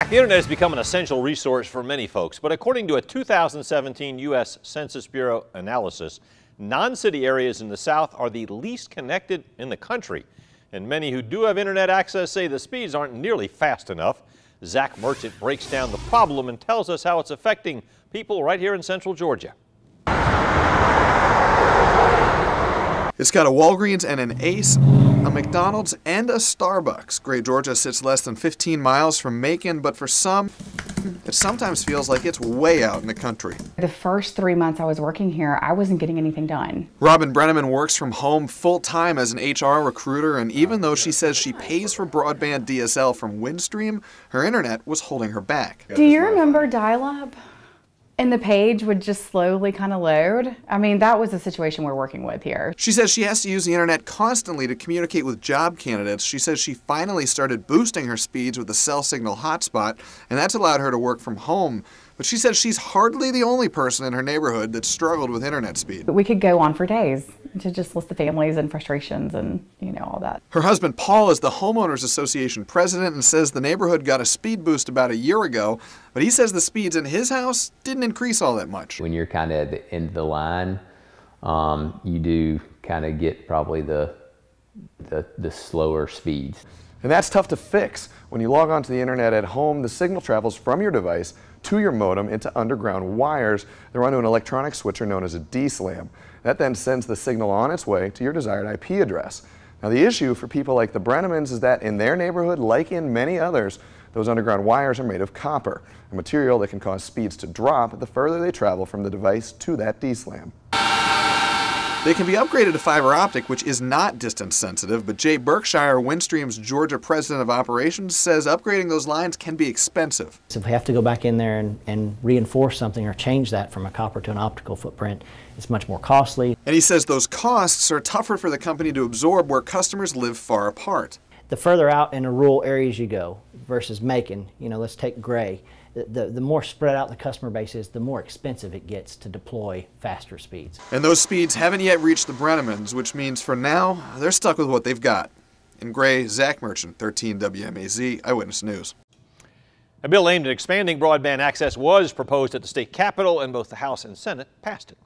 The internet has become an essential resource for many folks, but according to a 2017 U.S. Census Bureau analysis, non-city areas in the South are the least connected in the country. And many who do have internet access say the speeds aren't nearly fast enough. Zach Merchant breaks down the problem and tells us how it's affecting people right here in central Georgia. It's got a Walgreens and an Ace, a McDonald's and a Starbucks. Great Georgia sits less than 15 miles from Macon, but for some, it sometimes feels like it's way out in the country. The first 3 months I was working here, I wasn't getting anything done. Robin Brenneman works from home full-time as an HR recruiter, and even though she says she pays for broadband DSL from Windstream, her internet was holding her back. Do you remember dial-up? And the page would just slowly kind of load. I mean, that was the situation we're working with here. She says she has to use the internet constantly to communicate with job candidates. She says she finally started boosting her speeds with a cell signal hotspot, and that's allowed her to work from home. But she says she's hardly the only person in her neighborhood that struggled with internet speed. We could go on for days to just list the families and frustrations and, all that. Her husband Paul is the Homeowners Association president and says the neighborhood got a speed boost about a year ago, but he says the speeds in his house didn't increase all that much. When you're kind of at the end of the line, you do kind of get probably the slower speeds. And that's tough to fix. When you log onto the internet at home, the signal travels from your device to your modem into underground wires that run to an electronic switcher known as a DSLAM. That then sends the signal on its way to your desired IP address. Now the issue for people like the Brennemans is that in their neighborhood, like in many others, those underground wires are made of copper, a material that can cause speeds to drop the further they travel from the device to that DSLAM. They can be upgraded to fiber optic, which is not distance sensitive, but Jay Berkshire, Windstream's Georgia president of operations, says upgrading those lines can be expensive. So if we have to go back in there and reinforce something or change that from a copper to an optical footprint, it's much more costly. And he says those costs are tougher for the company to absorb where customers live far apart. The further out in the rural areas you go versus Macon, let's take Gray, the more spread out the customer base is, the more expensive it gets to deploy faster speeds. And those speeds haven't yet reached the Brennemans, which means for now, they're stuck with what they've got. In Gray, Zach Merchant, 13 WMAZ, Eyewitness News. A bill aimed at expanding broadband access was proposed at the state capitol, and both the House and Senate passed it.